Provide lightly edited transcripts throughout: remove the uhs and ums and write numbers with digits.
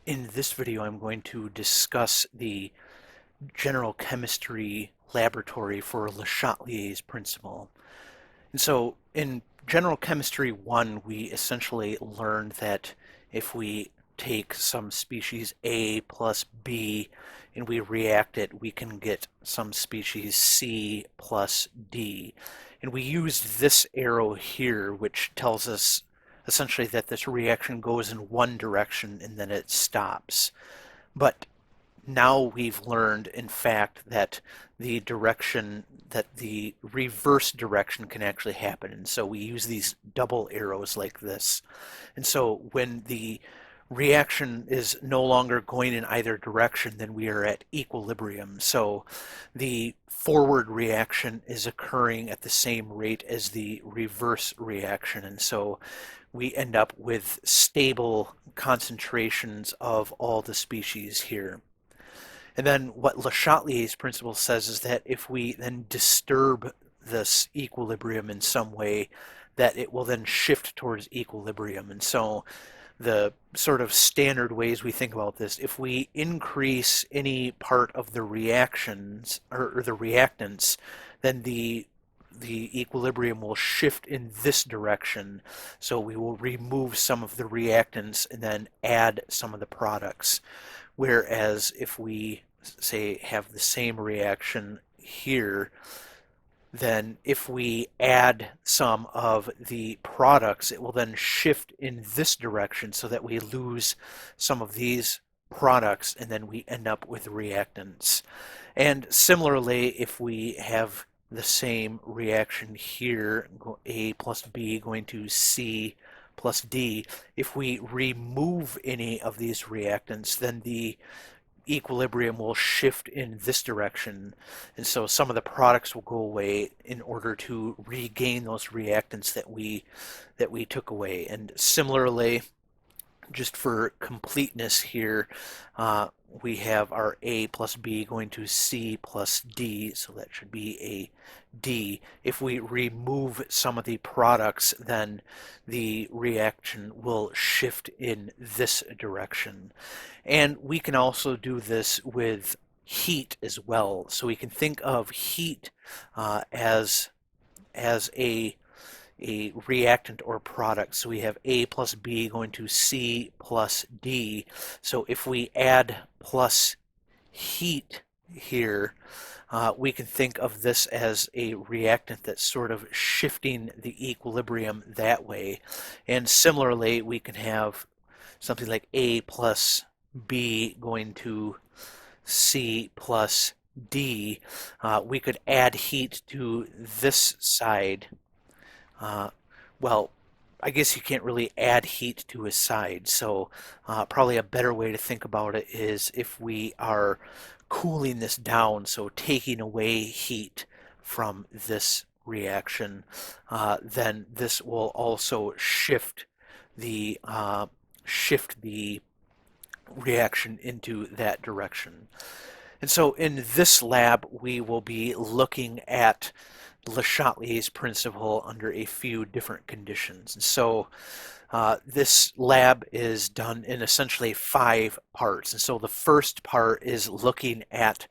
In this video, I'm going to discuss the general chemistry laboratory for Le Chatelier's principle. And so in general chemistry 1, we essentially learned that if we take some species A plus B and we react it, we can get some species C plus D. And we use this arrow here, which tells us essentially that this reaction goes in one direction and then it stops. But now we've learned, in fact, that the reverse direction can actually happen. And so we use these double arrows like this. And so when the reaction is no longer going in either direction, then we are at equilibrium. So the forward reaction is occurring at the same rate as the reverse reaction. And so we end up with stable concentrations of all the species here. And then what Le Chatelier's principle says is that if we then disturb this equilibrium in some way, that it will then shift towards equilibrium. And so the sort of standard ways we think about this, if we increase any part of the reactions or the reactants, then the equilibrium will shift in this direction. So we will remove some of the reactants and then add some of the products. Whereas if we say have the same reaction here, then if we add some of the products, it will then shift in this direction so that we lose some of these products and then we end up with reactants. And similarly, if we have the same reaction here, A plus B going to C plus D, if we remove any of these reactants, then the equilibrium will shift in this direction. And so some of the products will go away in order to regain those reactants that we took away. And similarly, just for completeness here, we have our A plus B going to C plus D, so that should be a D. If we remove some of the products, then the reaction will shift in this direction. And we can also do this with heat as well. So we can think of heat as a reactant or product. So we have A plus B going to C plus D. So if we add plus heat here, we can think of this as a reactant that's sort of shifting the equilibrium that way. And similarly, we can have something like A plus B going to C plus D. We could add heat to this side. Uh, well, I guess you can't really add heat to a side, so probably a better way to think about it is if we are cooling this down, so taking away heat from this reaction, then this will also shift the reaction into that direction. And so in this lab, we will be looking at Le Chatelier's principle under a few different conditions. And so this lab is done in essentially 5 parts. And so the first part is looking at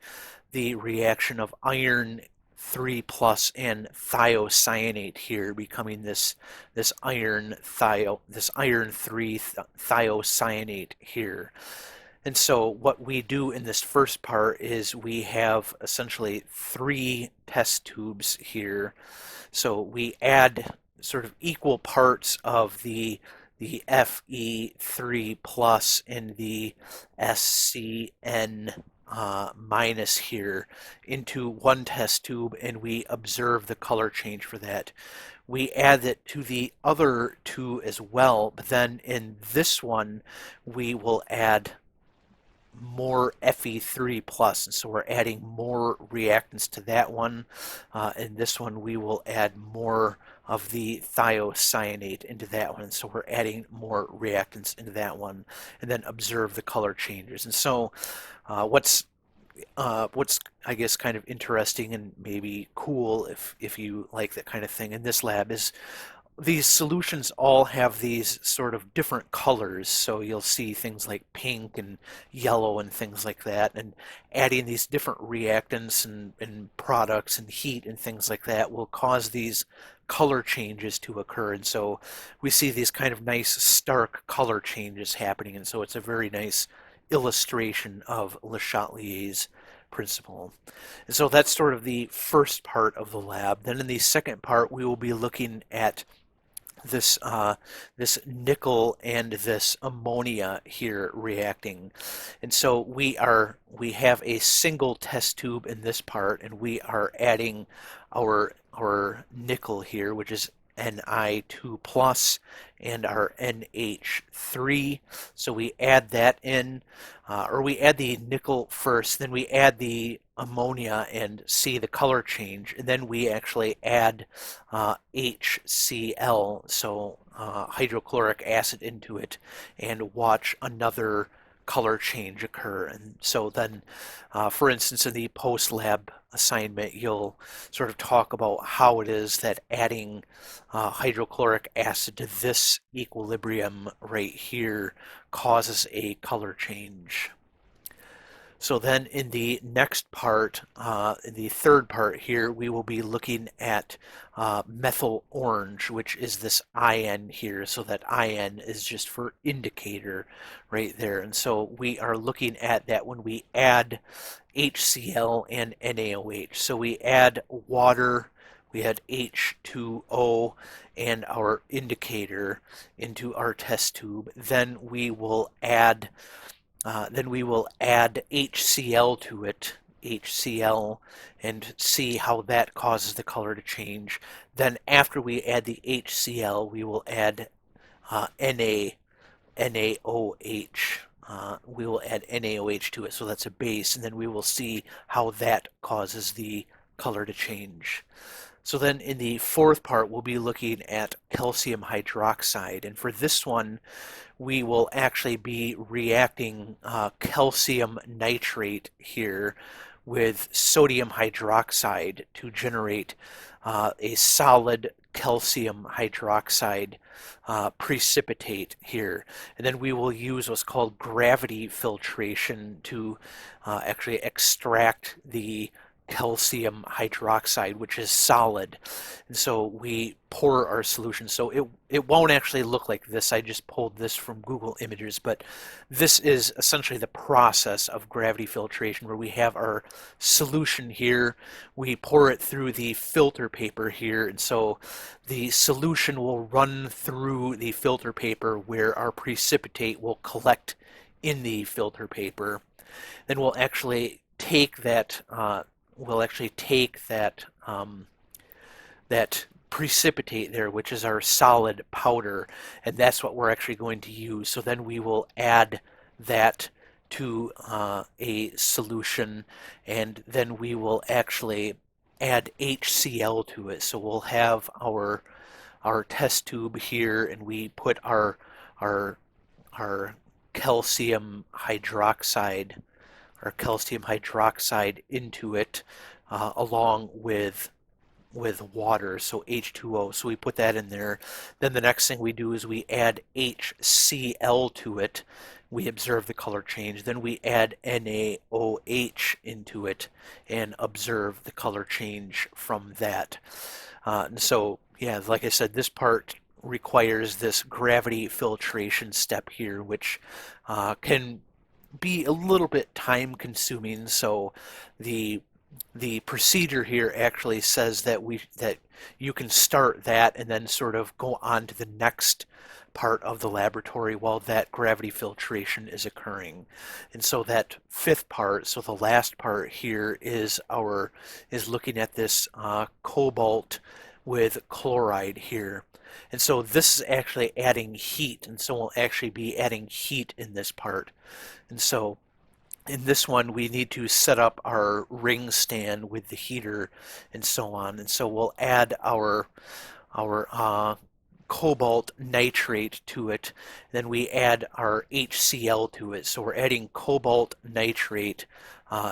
the reaction of iron 3 plus and thiocyanate here, becoming this iron 3 thiocyanate here. And so what we do in this first part is we have essentially 3 test tubes here. So we add sort of equal parts of the Fe3 plus and the SCN minus here into one test tube, and we observe the color change for that. We add it to the other 2 as well, but then in this one we will add more Fe3 plus, and so we're adding more reactants to that one. In this one we will add more of the thiocyanate into that one, so we're adding more reactants into that one, and then observe the color changes. And so what's I guess kind of interesting and maybe cool if you like that kind of thing in this lab is these solutions all have these sort of different colors, so you'll see things like pink and yellow and things like that, and adding these different reactants and products and heat and things like that will cause these color changes to occur. And so we see these kind of nice stark color changes happening, and so it's a very nice illustration of Le Chatelier's principle. And so that's sort of the first part of the lab. Then in the second part, we will be looking at this nickel and this ammonia here reacting. And so we have a single test tube in this part, and we are adding our nickel here, which is Ni2 plus, and our NH3. So we add that in, or we add the nickel first, then we add the ammonia and see the color change, and then we actually add HCl, so hydrochloric acid, into it, and watch another color change occur. And so then, for instance, in the post-lab assignment, you'll sort of talk about how it is that adding hydrochloric acid to this equilibrium right here causes a color change. So then in the next part, in the third part here, we will be looking at methyl orange, which is this IN here. So that IN is just for indicator right there. And so we are looking at that when we add HCl and NaOH. So we add water, we add H2O and our indicator into our test tube. Then we will add HCl to it, HCl, and see how that causes the color to change. Then after we add the HCl, we will add NaOH. We will add NaOH to it, so that's a base, and then we will see how that causes the color to change. So then in the fourth part, we'll be looking at calcium hydroxide, and for this one, we will actually be reacting calcium nitrate here with sodium hydroxide to generate a solid calcium hydroxide precipitate here. And then we will use what's called gravity filtration to actually extract the calcium hydroxide, which is solid. And so we pour our solution. So it won't actually look like this. I just pulled this from Google Images, but this is essentially the process of gravity filtration, where we have our solution here, we pour it through the filter paper here, and so the solution will run through the filter paper where our precipitate will collect in the filter paper. Then we'll actually take that that precipitate there, which is our solid powder, and that's what we're actually going to use. So then we will add that to a solution, and then we will actually add HCl to it. So we'll have our test tube here, and we put our calcium hydroxide into it along with water, so H2O. So we put that in there. Then the next thing we do is we add HCl to it. We observe the color change. Then we add NaOH into it and observe the color change from that. And so, yeah, like I said, this part requires this gravity filtration step here, which can be a little bit time consuming. So the procedure here actually says that you can start that and then sort of go on to the next part of the laboratory while that gravity filtration is occurring. And so that fifth part, so the last part here, is looking at this cobalt with chloride here. And so this is actually adding heat, and so we'll actually be adding heat in this part. And so in this one, we need to set up our ring stand with the heater and so on. And so we'll add our cobalt nitrate to it, then we add our HCl to it. So we're adding cobalt nitrate,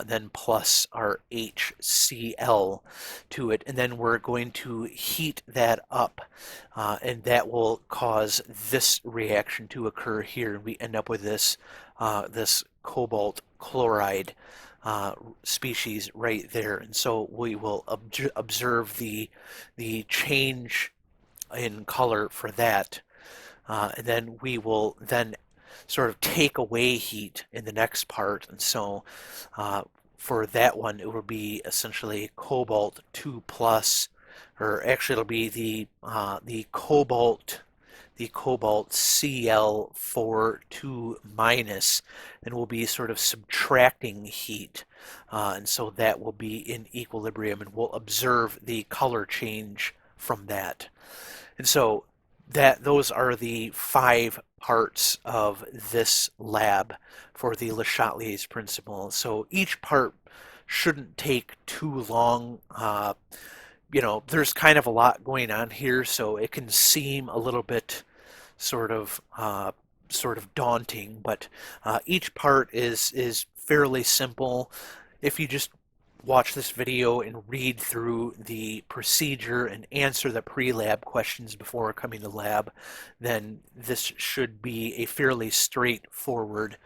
then plus our HCl to it, and then we're going to heat that up, and that will cause this reaction to occur here, and we end up with this cobalt chloride species right there. And so we will observe the change in color for that. And then we will then sort of take away heat in the next part. And so for that one, it will be essentially cobalt 2 plus, or actually it'll be the cobalt Cl4 2 minus, and we'll be sort of subtracting heat. And so that will be in equilibrium, and we'll observe the color change from that. And so those are the 5 parts of this lab for the Le Chatelier's principle. So each part shouldn't take too long. There's kind of a lot going on here, so it can seem a little bit sort of daunting, but each part is fairly simple. If you just watch this video and read through the procedure and answer the pre-lab questions before coming to lab, then this should be a fairly straightforward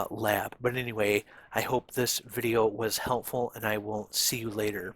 lab. But anyway, I hope this video was helpful, and I will see you later.